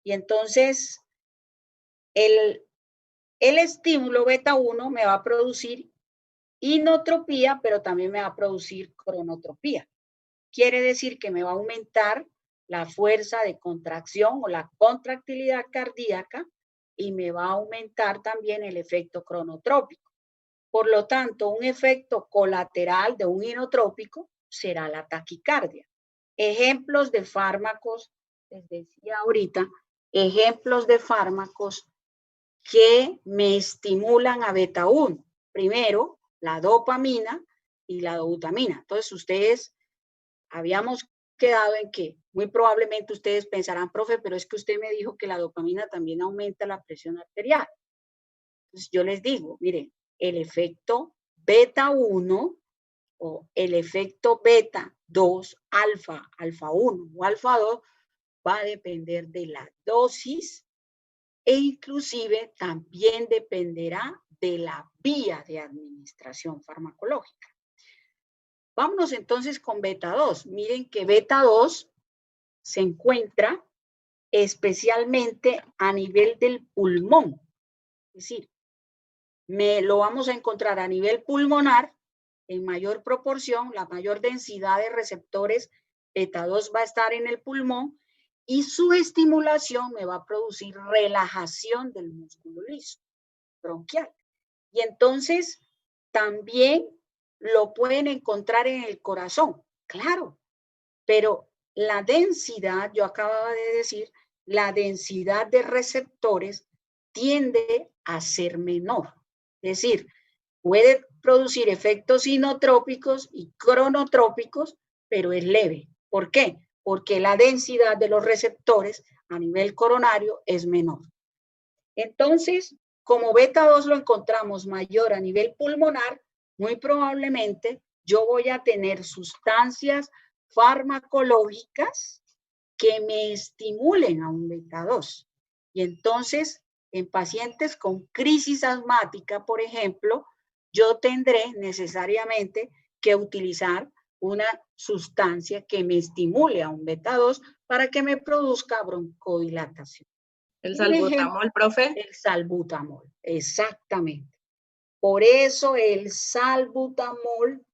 Y entonces el estímulo beta 1 me va a producir inotropía, pero también me va a producir cronotropía. Quiere decir que me va a aumentar la fuerza de contracción o la contractilidad cardíaca y me va a aumentar también el efecto cronotrópico. Por lo tanto, un efecto colateral de un inotrópico será la taquicardia. Ejemplos de fármacos, les decía ahorita, ejemplos de fármacos que me estimulan a beta 1. Primero, la dopamina y la dobutamina. Entonces, ustedes habíamos quedado en que muy probablemente ustedes pensarán, profe, pero es que usted me dijo que la dopamina también aumenta la presión arterial. Entonces, yo les digo, miren, el efecto beta 1 o el efecto beta 2, alfa 1 o alfa 2 va a depender de la dosis e inclusive también dependerá de la vía de administración farmacológica. Vámonos entonces con beta 2. Miren que beta 2 se encuentra especialmente a nivel del pulmón. Es decir, lo vamos a encontrar a nivel pulmonar en mayor proporción, la mayor densidad de receptores beta 2 va a estar en el pulmón y su estimulación me va a producir relajación del músculo liso bronquial. Y entonces también lo pueden encontrar en el corazón, claro, pero la densidad, yo acababa de decir, la densidad de receptores tiende a ser menor. Es decir, puede producir efectos inotrópicos y cronotrópicos, pero es leve. ¿Por qué? Porque la densidad de los receptores a nivel coronario es menor. Entonces, como beta 2 lo encontramos mayor a nivel pulmonar, muy probablemente yo voy a tener sustancias farmacológicas que me estimulen a un beta 2. Y entonces, en pacientes con crisis asmática, por ejemplo, yo tendré necesariamente que utilizar una sustancia que me estimule a un beta 2 para que me produzca broncodilatación. El salbutamol, profe. El salbutamol, exactamente. Por eso el salbutamol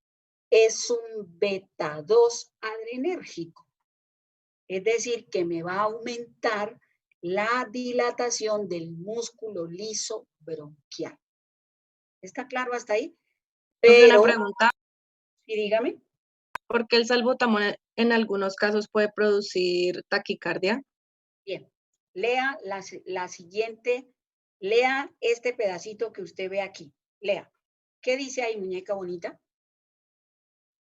es un beta 2 adrenérgico. Es decir, que me va a aumentar la dilatación del músculo liso bronquial. ¿Está claro hasta ahí? Pero, una pregunta. Sí, dígame. ¿Por qué el salbutamol en algunos casos puede producir taquicardia? Bien, lea la siguiente, lea este pedacito que usted ve aquí. Lea. ¿Qué dice ahí, muñeca bonita?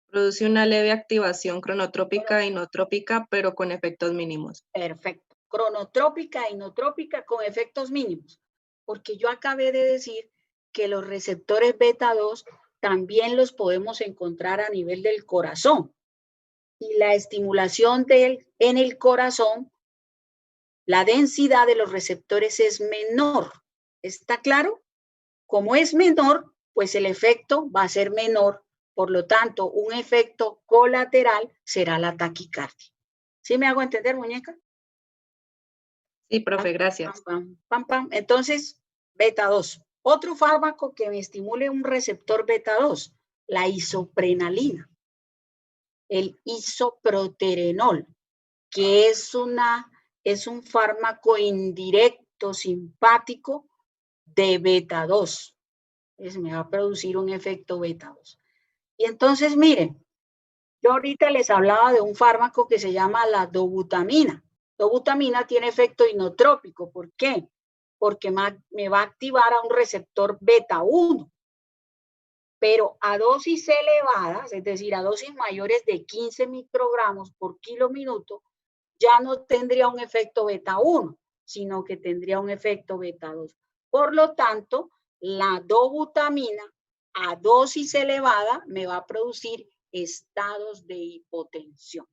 Produce una leve activación cronotrópica e inotrópica, pero con efectos mínimos. Perfecto. Cronotrópica e inotrópica con efectos mínimos. Porque yo acabé de decir que los receptores beta 2 también los podemos encontrar a nivel del corazón. Y la estimulación en el corazón, la densidad de los receptores es menor. ¿Está claro? Como es menor, pues el efecto va a ser menor. Por lo tanto, un efecto colateral será la taquicardia. ¿Sí me hago entender, muñeca? Sí, profe, gracias. Pam, pam, pam. Entonces, beta 2. Otro fármaco que me estimule un receptor beta 2, la isoprenalina. El isoproterenol, que es un fármaco indirecto simpático de beta 2. Entonces me va a producir un efecto beta 2. Y entonces, miren, yo ahorita les hablaba de un fármaco que se llama la dobutamina. Dobutamina tiene efecto inotrópico. ¿Por qué? Porque me va a activar a un receptor beta 1. Pero a dosis elevadas, es decir, a dosis mayores de 15 microgramos por kilo minuto, ya no tendría un efecto beta 1, sino que tendría un efecto beta 2. Por lo tanto, la dobutamina a dosis elevada me va a producir estados de hipotensión.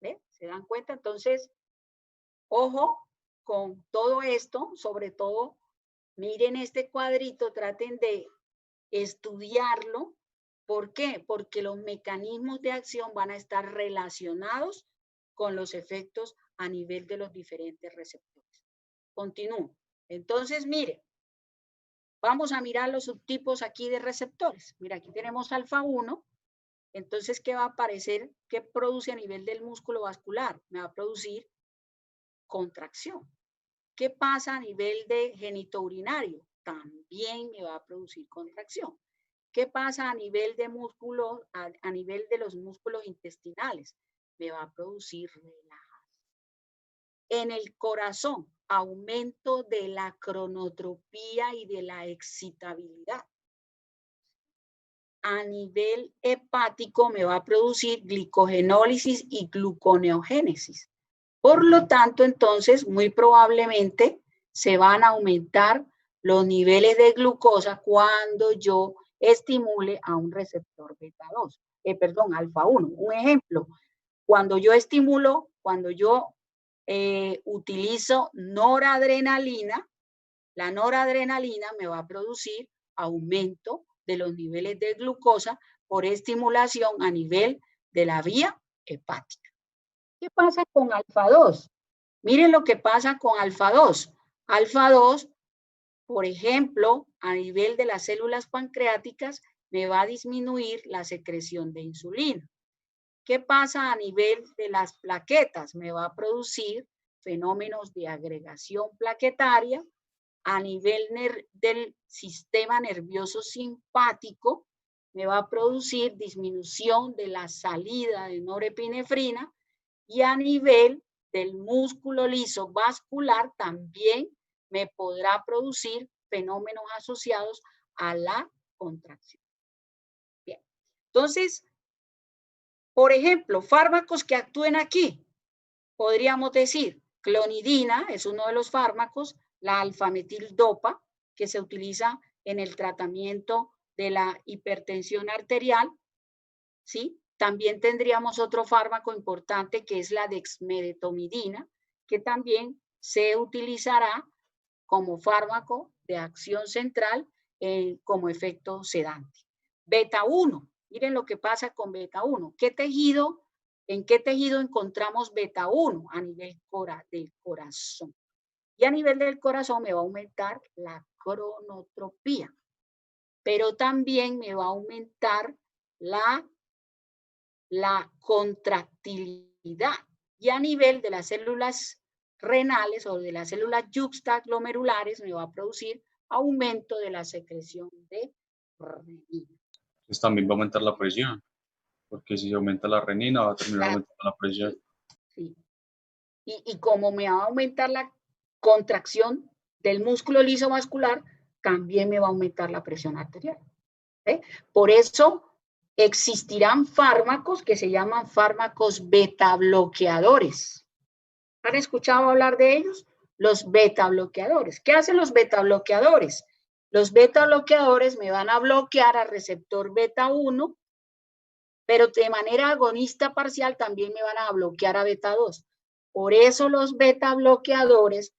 ¿Ven? ¿Se dan cuenta? Entonces, ojo con todo esto, sobre todo, miren este cuadrito, traten de estudiarlo. ¿Por qué? Porque los mecanismos de acción van a estar relacionados con los efectos a nivel de los diferentes receptores. Continúo. Entonces, mire, vamos a mirar los subtipos aquí de receptores. Mira, aquí tenemos alfa 1. Entonces, ¿qué va a aparecer? ¿Qué produce a nivel del músculo vascular? Me va a producir contracción. ¿Qué pasa a nivel de genitourinario? También me va a producir contracción. ¿Qué pasa a nivel de músculo, a nivel de los músculos intestinales? Me va a producir relajación. En el corazón, aumento de la cronotropía y de la excitabilidad. A nivel hepático me va a producir glicogenólisis y gluconeogénesis. Por lo tanto, entonces, muy probablemente se van a aumentar los niveles de glucosa cuando yo estimule a un receptor beta 2, alfa 1. Un ejemplo, cuando yo estimulo, cuando yo utilizo noradrenalina, la noradrenalina me va a producir aumento de los niveles de glucosa por estimulación a nivel de la vía hepática. ¿Qué pasa con alfa 2? Miren lo que pasa con alfa 2. Alfa 2, por ejemplo, a nivel de las células pancreáticas, me va a disminuir la secreción de insulina. ¿Qué pasa a nivel de las plaquetas? Me va a producir fenómenos de agregación plaquetaria. A nivel del sistema nervioso simpático, me va a producir disminución de la salida de norepinefrina. Y a nivel del músculo liso vascular también me podrá producir fenómenos asociados a la contracción. Bien. Entonces, por ejemplo, fármacos que actúen aquí. Podríamos decir, clonidina es uno de los fármacos, la alfametildopa, que se utiliza en el tratamiento de la hipertensión arterial, ¿sí? También tendríamos otro fármaco importante que es la dexmedetomidina, que también se utilizará como fármaco de acción central como efecto sedante. Beta 1, miren lo que pasa con beta 1. ¿En qué tejido encontramos beta 1? A nivel del corazón. Y a nivel del corazón me va a aumentar la cronotropía, pero también me va a aumentar la contractilidad. Y a nivel de las células renales o de las células yuxtaglomerulares me va a producir aumento de la secreción de renina. Pues también va a aumentar la presión, porque si se aumenta la renina va a terminar aumentando la presión. Sí. Y como me va a aumentar la contracción del músculo liso vascular, también me va a aumentar la presión arterial. Por eso existirán fármacos que se llaman fármacos beta bloqueadores. ¿Han escuchado hablar de ellos? Los beta bloqueadores. ¿Qué hacen los beta bloqueadores? Los beta bloqueadores me van a bloquear al receptor beta 1, pero de manera agonista parcial también me van a bloquear a beta 2. Por eso los beta bloqueadores,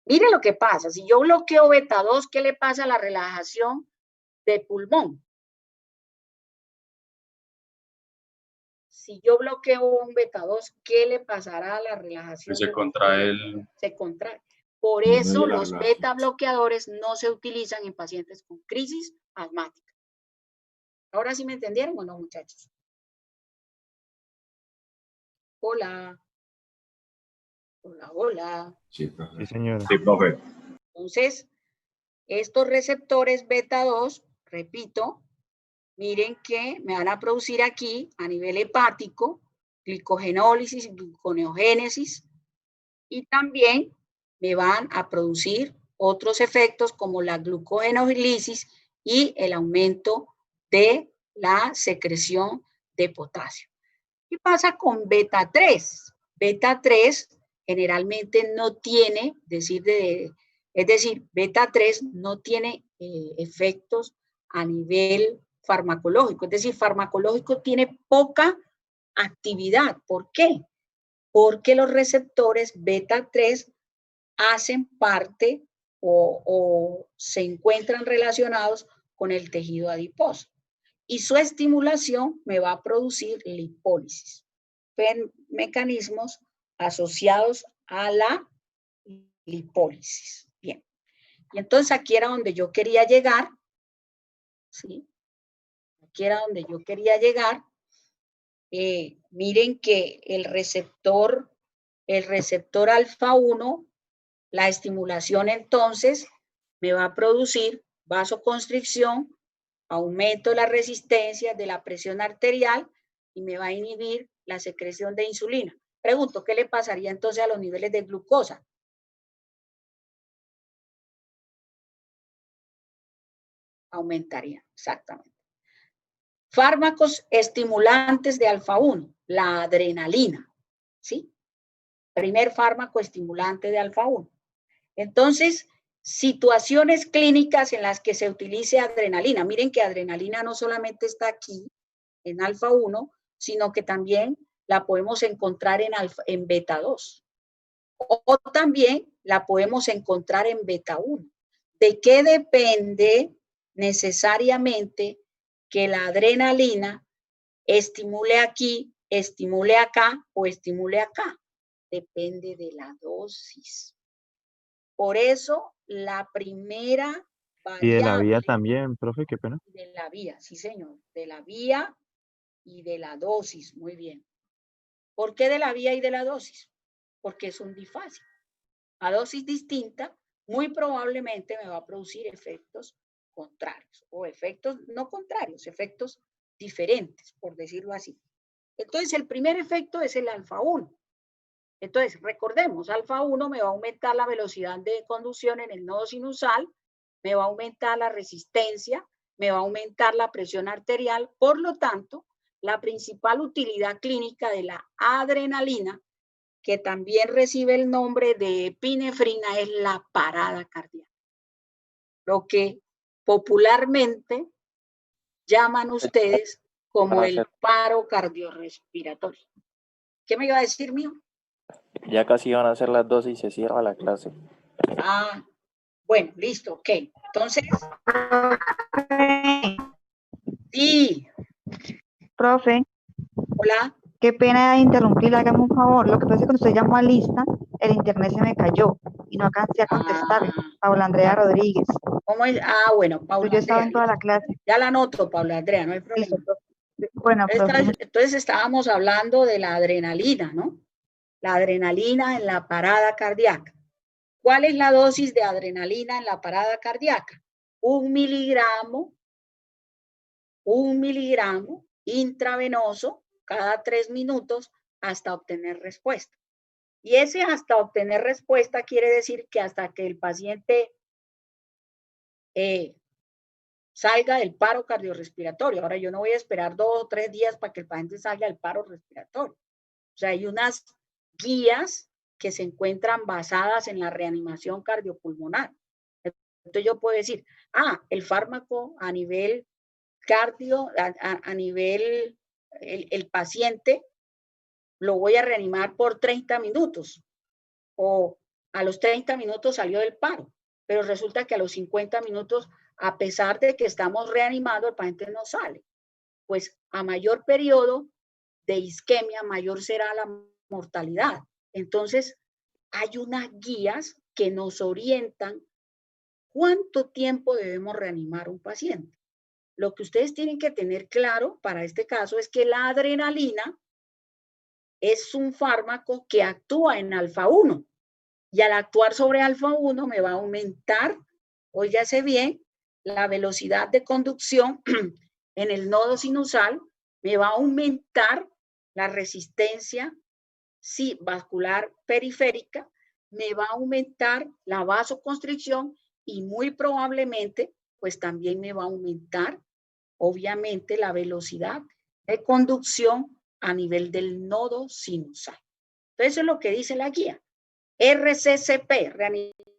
mire lo que pasa. Si yo bloqueo beta 2, ¿qué le pasa a la relajación del pulmón? Si yo bloqueo un beta 2, ¿qué le pasará a la relajación? Se contrae Se contrae. Por eso los beta bloqueadores no se utilizan en pacientes con crisis asmática. ¿Ahora sí me entendieron o no, muchachos? Hola. Hola, hola. Sí, profe. Sí, señora. Sí, profe. Entonces, estos receptores beta 2, repito, miren que me van a producir aquí a nivel hepático glicogenólisis y gluconeogénesis, y también me van a producir otros efectos como la glucogenólisis y el aumento de la secreción de potasio. ¿Qué pasa con beta 3? Beta 3 generalmente no tiene, es decir, beta 3 no tiene efectos a nivel farmacológico, es decir, farmacológico tiene poca actividad. ¿Por qué? Porque los receptores beta 3 hacen parte o se encuentran relacionados con el tejido adiposo. Y su estimulación me va a producir lipólisis, mecanismos asociados a la lipólisis. Bien. Y entonces aquí era donde yo quería llegar, ¿sí? Aquí era donde yo quería llegar. Miren que el receptor alfa 1, la estimulación entonces me va a producir vasoconstricción, aumento de la resistencia, de la presión arterial y me va a inhibir la secreción de insulina. Pregunto, ¿qué le pasaría entonces a los niveles de glucosa? Aumentaría, exactamente. Fármacos estimulantes de alfa 1, la adrenalina, ¿sí? Primer fármaco estimulante de alfa 1. Entonces, situaciones clínicas en las que se utilice adrenalina. Miren que adrenalina no solamente está aquí en alfa 1, sino que también la podemos encontrar en beta 2. O también la podemos encontrar en beta 1. ¿De qué depende necesariamente que la adrenalina estimule aquí, estimule acá o estimule acá? Depende de la dosis. Por eso, la primera variable... Y de la vía también, profe, qué pena. De la vía, sí señor, de la vía y de la dosis, muy bien. ¿Por qué de la vía y de la dosis? Porque es un difásico. A dosis distinta, muy probablemente me va a producir efectos contrarios, o efectos no contrarios, efectos diferentes, por decirlo así. Entonces, el primer efecto es el alfa 1. Entonces, recordemos, alfa 1 me va a aumentar la velocidad de conducción en el nodo sinusal, me va a aumentar la resistencia, me va a aumentar la presión arterial. Por lo tanto, la principal utilidad clínica de la adrenalina, que también recibe el nombre de epinefrina, es la parada cardíaca. Lo que popularmente llaman ustedes como el paro cardiorrespiratorio. ¿Qué me iba a decir, mío? Ya casi van a ser las 12 y se cierra la clase. Ah, bueno, listo, ok. Entonces, sí. Profe, Hola. qué pena interrumpirla, hágame un favor. Lo que pasa es que cuando usted llamó a lista, el internet se me cayó y no alcancé a contestar. Paula Andrea Rodríguez. ¿Cómo es? Ah, bueno, Paula Yo estaba Andrea, en toda la clase. Ya la anoto, Paula Andrea, no hay problema. Bueno, profe. Entonces estábamos hablando de la adrenalina, ¿no? La adrenalina en la parada cardíaca. ¿Cuál es la dosis de adrenalina en la parada cardíaca? 1 miligramo intravenoso cada 3 minutos hasta obtener respuesta. Y ese hasta obtener respuesta quiere decir que hasta que el paciente salga del paro cardiorrespiratorio. Ahora yo no voy a esperar 2 o 3 días para que el paciente salga del paro respiratorio. O sea, hay unas guías que se encuentran basadas en la reanimación cardiopulmonar. Entonces yo puedo decir, el fármaco a nivel cardio, a nivel, el paciente lo voy a reanimar por 30 minutos o a los 30 minutos salió del paro, pero resulta que a los 50 minutos, a pesar de que estamos reanimando, el paciente no sale. Pues a mayor periodo de isquemia, mayor será la mortalidad. Entonces, hay unas guías que nos orientan cuánto tiempo debemos reanimar a un paciente. Lo que ustedes tienen que tener claro para este caso es que la adrenalina es un fármaco que actúa en alfa 1 y al actuar sobre alfa 1 me va a aumentar, óigase bien, la velocidad de conducción en el nodo sinusal, me va a aumentar la resistencia vascular periférica, me va a aumentar la vasoconstricción y muy probablemente pues también me va a aumentar obviamente la velocidad de conducción a nivel del nodo sinusal. Entonces eso es lo que dice la guía. RCCP, reanimación